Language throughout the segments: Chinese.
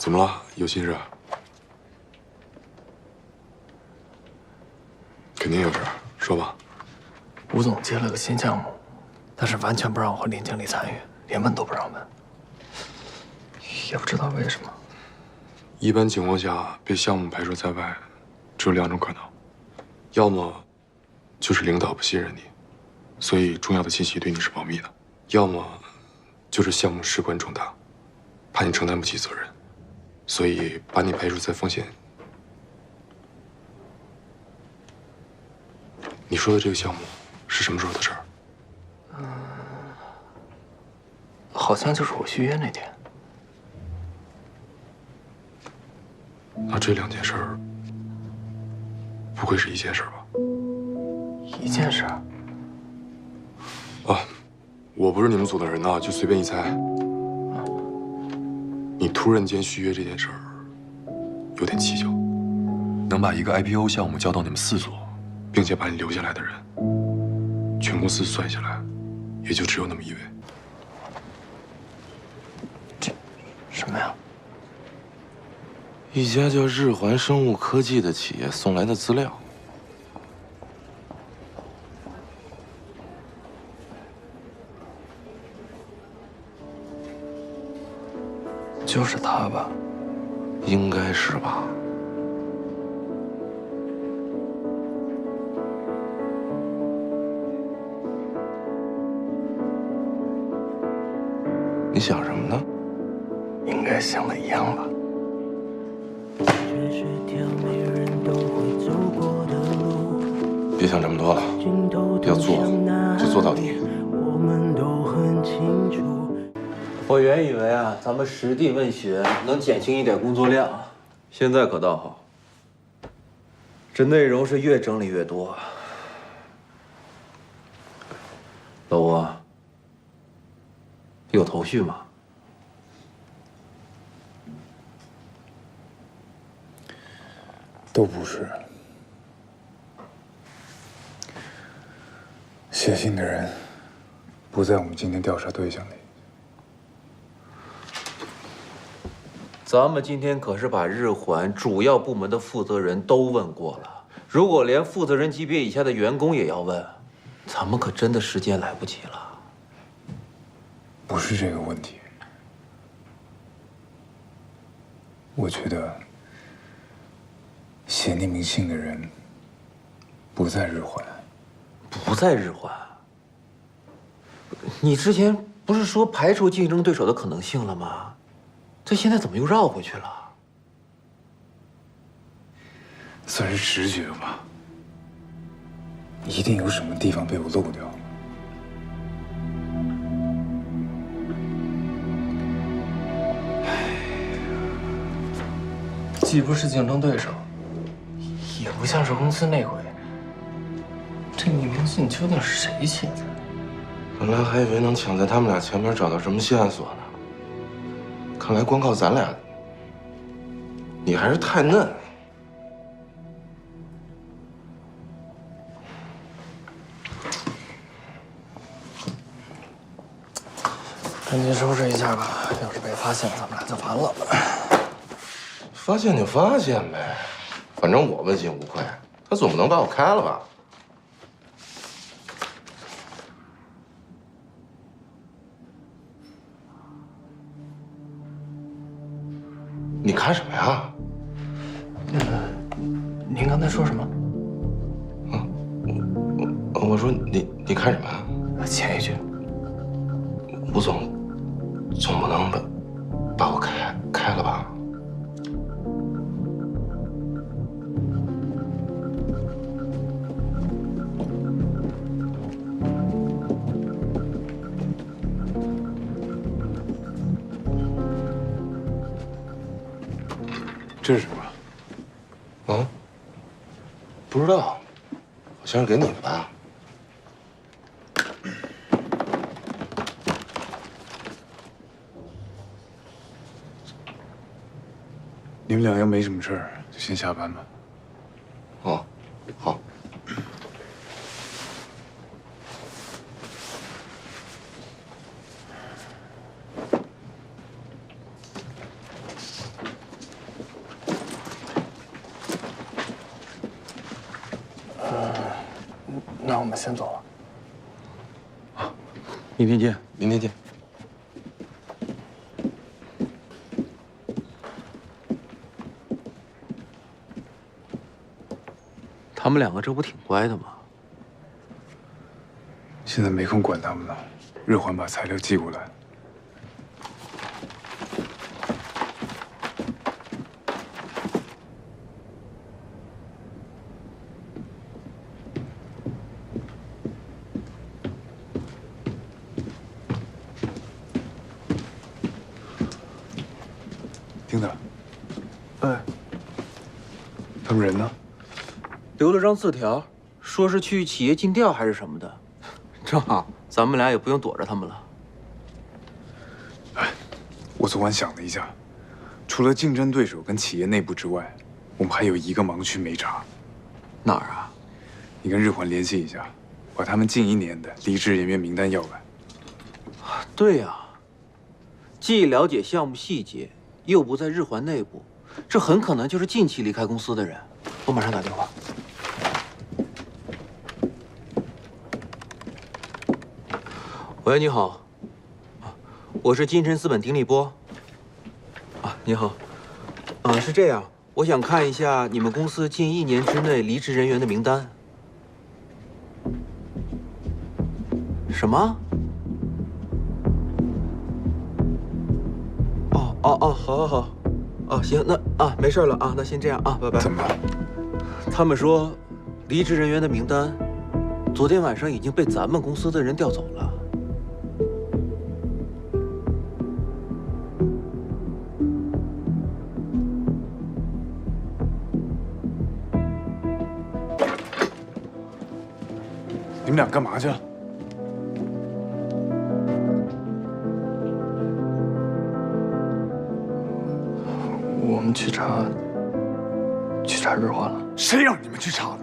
怎么了？有心事啊？肯定有事，说吧。吴总接了个新项目，但是完全不让我和林经理参与，连问都不让问。也不知道为什么。一般情况下，被项目排除在外，只有两种可能：要么就是领导不信任你，所以重要的信息对你是保密的；要么就是项目事关重大，怕你承担不起责任，所以把你排除在风险。你说的这个项目是什么时候的事儿？好像就是我续约那天。那这两件事儿，不会是一件事吧？一件事。啊，我不是你们组的人呐，就随便一猜。你突然间续约这件事儿，有点蹊跷。能把一个 IPO 项目交到你们4组，并且把你留下来的人，全公司算下来，也就只有那么1位。这什么呀？一家叫日环生物科技的企业送来的资料。就是他吧？应该是吧。你想什么呢？应该想的一样吧。别想这么多了，要做就做到底。我原以为啊，咱们实地问学能减轻一点工作量，现在可倒好，这内容是越整理越多。老吴，有头绪吗？都不是。写信的人不在我们今天调查对象里。咱们今天可是把日环主要部门的负责人都问过了，如果连负责人级别以下的员工也要问，咱们可真的时间来不及了。不是这个问题，我觉得写那封信的人不在日环。不在日环？你之前不是说排除竞争对手的可能性了吗？这现在怎么又绕回去了？算是直觉吧，一定有什么地方被我漏掉了。既不是竞争对手，也不像是公司内鬼。这匿名信究竟是谁写的？本来还以为能抢在他们俩前面找到什么线索呢，看来光靠咱俩，你还是太嫩。赶紧收拾一下吧，要是被发现，咱们俩就完了。发现就发现呗，反正我问心无愧，他总不能把我开了吧？你看什么呀？您刚才说什么？我说你看什么呀？前一句。吴总，总不能把我开了吧？这是什么？啊？不知道，好像是给你的吧？你们俩要没什么事儿，就先下班吧。哦，好。那我们先走了。明天见。明天见。他们两个这不挺乖的吗？现在没空管他们了，日环把材料寄过来。丁子，哎，他们人呢？留了张字条，说是去企业尽调还是什么的，正好咱们俩也不用躲着他们了。我昨晚想了一下，除了竞争对手跟企业内部之外，我们还有一个盲区没查。哪儿啊？你跟日环联系一下，把他们近1年的离职人员名单要来。对呀，既了解项目细节，又不在日环内部，这很可能就是近期离开公司的人。我马上打电话。喂，你好，我是金城资本丁立波。你好，是这样，我想看一下你们公司近1年之内离职人员的名单。什么？好，行，那没事了啊，那先这样啊，拜拜。怎么了？他们说，离职人员的名单，昨天晚上已经被咱们公司的人调走了。你们俩干嘛去了？我们去查日环了。谁让你们去查的？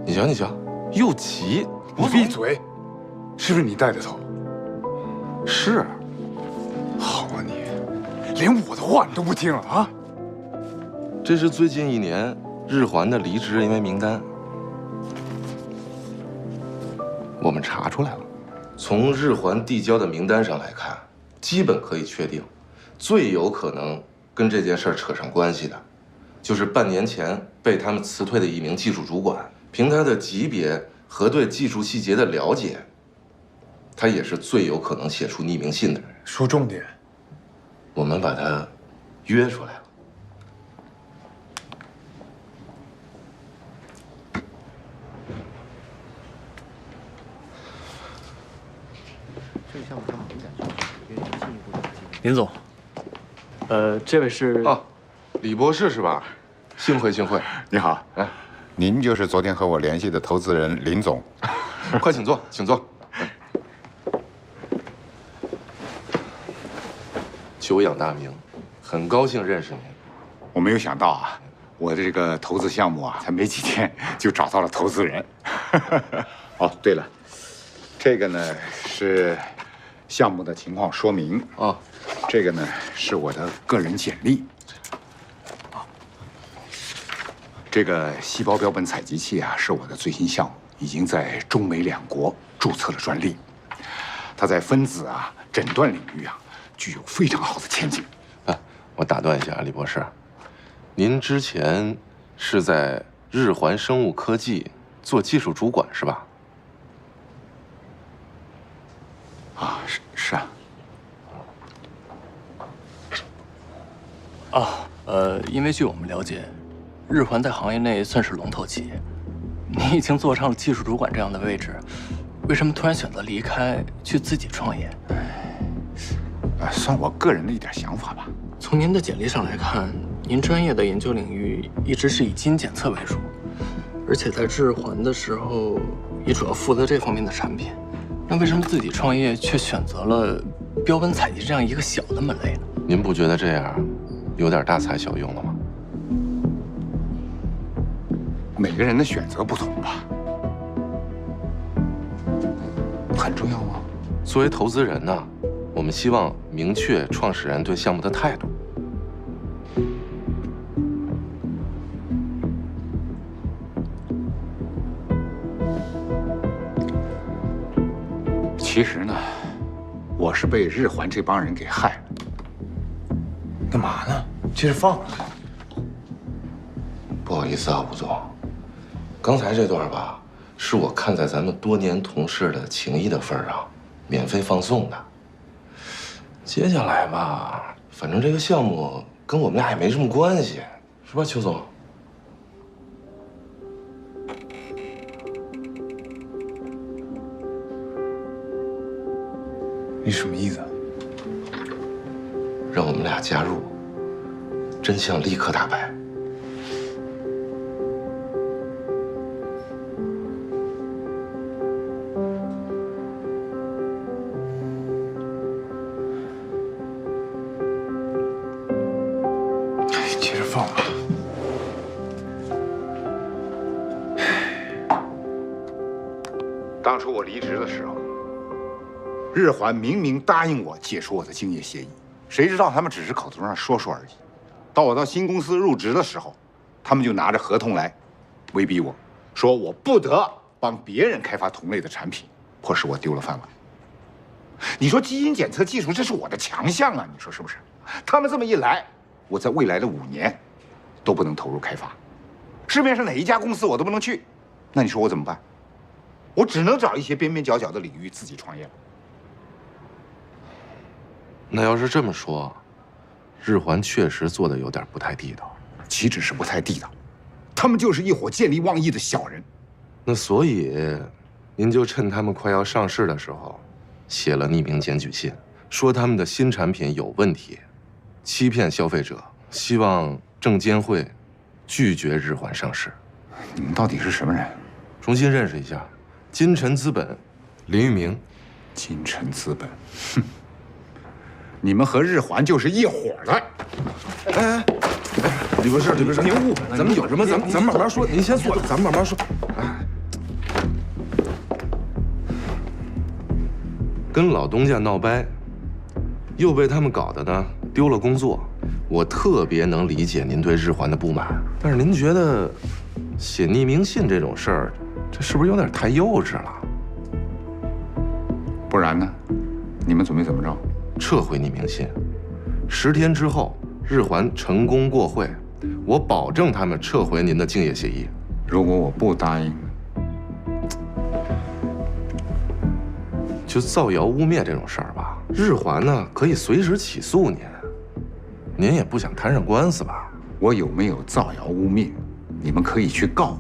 你瞧，又急。你闭嘴！是不是你带的头？是。好啊你，连我的话你都不听了啊！这是最近1年日环的离职人员名单，我们查出来了。从日环递交的名单上来看，基本可以确定，最有可能跟这件事儿扯上关系的，就是半年前被他们辞退的一名技术主管。凭他的级别和对技术细节的了解，他也是最有可能写出匿名信的人。说重点。我们把他约出来了。林总，这位是李博士是吧？幸会。你好，哎，您就是昨天和我联系的投资人林总。快请坐，请坐。久仰大名，很高兴认识您。我没有想到啊，我的这个投资项目啊，才没几天就找到了投资人。哦，对了，这个呢是项目的情况说明。哦，这个呢是我的个人简历。这个细胞标本采集器啊，是我的最新项目，已经在中美2国注册了专利。它在分子啊、诊断领域啊，具有非常好的前景。我打断一下，李博士，您之前是在日环生物科技做技术主管是吧？啊，是啊。因为据我们了解，日环在行业内算是龙头企业，你已经坐上了技术主管这样的位置，为什么突然选择离开，去自己创业？算我个人的一点想法吧。从您的简历上来看，您专业的研究领域一直是以基因检测为主，而且在日环的时候也主要负责这方面的产品。那为什么自己创业却选择了标本采集这样一个小的门类呢？您不觉得这样有点大材小用了吗？每个人的选择不同吧，很重要吗？作为投资人呢，我们希望明确创始人对项目的态度。其实呢，我是被日环这帮人给害了。干嘛呢？接着放。不好意思啊，吴总，刚才这段吧，是我看在咱们多年同事的情谊的份上，免费放送的。接下来吧，反正这个项目跟我们俩也没什么关系，是吧，邱总？你什么意思啊？让我们俩加入，真相立刻大白。接着放吧。当初我离职的时候，日环明明答应我解除我的竞业协议，谁知道他们只是口头上说说而已。到我到新公司入职的时候，他们就拿着合同来威逼我，说我不得帮别人开发同类的产品，迫使我丢了饭碗。你说基因检测技术这是我的强项啊，你说是不是？他们这么一来，我在未来的5年都不能投入开发，市面上哪一家公司我都不能去，那你说我怎么办？我只能找一些边边角角的领域自己创业了。那要是这么说，日环确实做的有点不太地道。岂止是不太地道，他们就是一伙见利忘义的小人。那所以，您就趁他们快要上市的时候，写了匿名检举信，说他们的新产品有问题，欺骗消费者，希望证监会拒绝日环上市。你们到底是什么人？重新认识一下，金晨资本，林玉明。金晨资本，哼，你们和日环就是一伙的。李博士，您误会了，咱们有什么咱们慢慢说，您先坐，咱们慢慢说。跟老东家闹掰，又被他们搞得呢丢了工作，我特别能理解您对日环的不满。但是您觉得写匿名信这种事儿，这是不是有点太幼稚了？不然呢？你们准备怎么着？撤回匿名信，10天之后日环成功过会，我保证他们撤回您的竞业协议。如果我不答应，就造谣污蔑这种事儿吧，日环呢可以随时起诉您，您也不想摊上官司吧？我有没有造谣污蔑，你们可以去告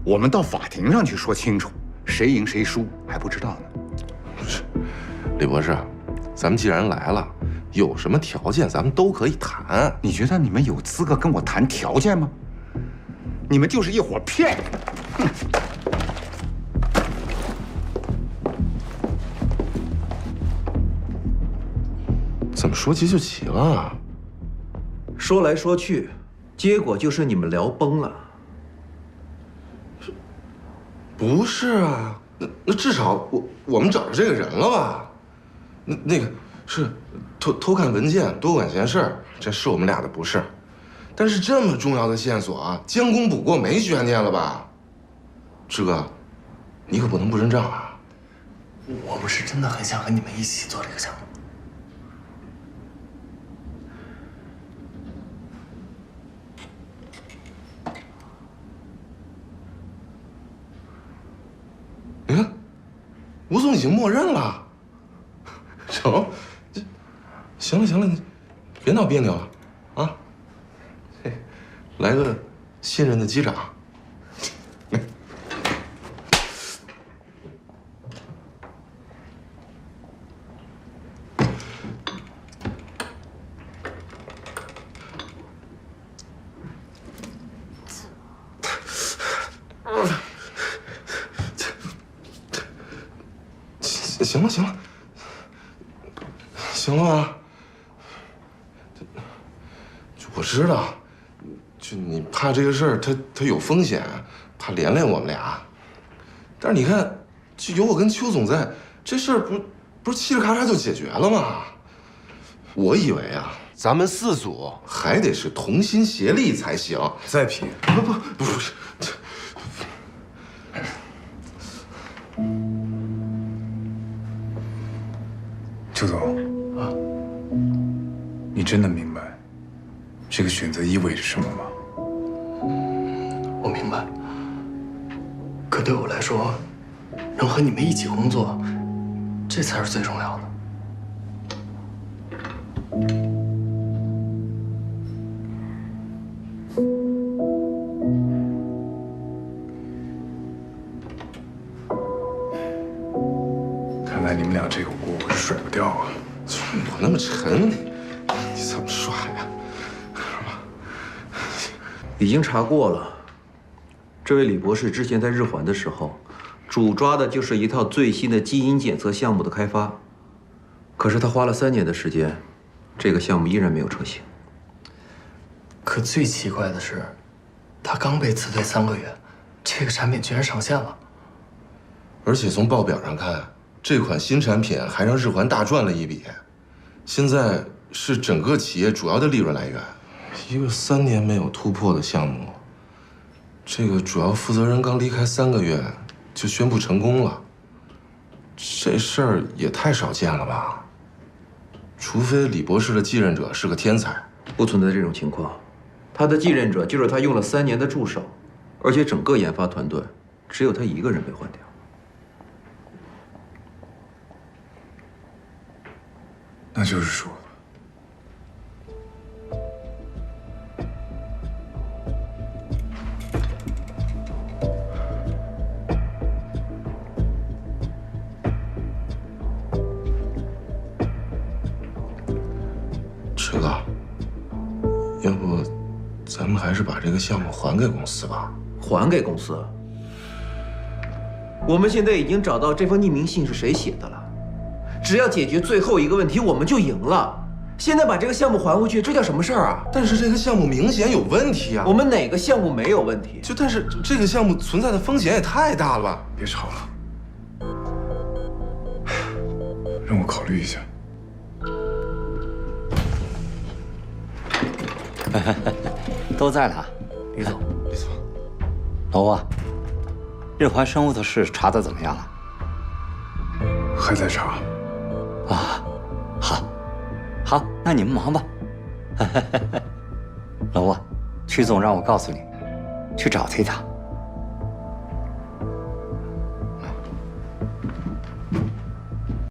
我，我们到法庭上去说清楚，谁赢谁输还不知道呢。李博士，咱们既然来了，有什么条件咱们都可以谈。你觉得你们有资格跟我谈条件吗？你们就是一伙骗人！哼！怎么说急就急了？说来说去，结果就是你们聊崩了。不是啊，那至少我们找着这个人了吧？那个是偷看文件、多管闲事，这是我们俩的不是。但是这么重要的线索啊，将功补过，没悬念了吧？志哥，你可不能不认账啊！我不是真的很想和你们一起做这个项目。你看，吴总已经默认了。成，行了，你别闹别扭了，啊！嘿，来个信任的机长。行了吧？我知道，就你怕这个事儿，它有风险，怕连累我们俩。但是你看，就有我跟邱总在，这事儿不是嘁哩咔嚓就解决了吗？我以为啊，咱们4组还得是同心协力才行。再拼？不是。周总啊，你真的明白这个选择意味着什么吗？我明白，可对我来说，能和你们一起工作，这才是最重要的。看来你们俩这个锅我是甩不掉啊！我那么沉，你怎么耍呀？已经查过了，这位李博士之前在日环的时候，主抓的就是一套最新的基因检测项目的开发。可是他花了3年的时间，这个项目依然没有成型。可最奇怪的是，他刚被辞退3个月，这个产品居然上线了。而且从报表上看，这款新产品还让日环大赚了一笔，现在是整个企业主要的利润来源。一个3年没有突破的项目，这个主要负责人刚离开3个月就宣布成功了，这事儿也太少见了吧？除非李博士的继任者是个天才。不存在这种情况，他的继任者就是他用了3年的助手，而且整个研发团队只有他一个人被换掉。那就是说，池哥，要不咱们还是把这个项目还给公司吧？还给公司？我们现在已经找到这封匿名信是谁写的了，只要解决最后一个问题，我们就赢了。现在把这个项目还回去，这叫什么事儿啊？但是这个项目明显有问题啊！我们哪个项目没有问题？但是这个项目存在的风险也太大了吧？别吵了，让我考虑一下。都在呢，李总，李总，楼啊，日环生物的事查得怎么样了？还在查。啊，好，那你们忙吧。楼啊，曲总让我告诉你，去找他一趟。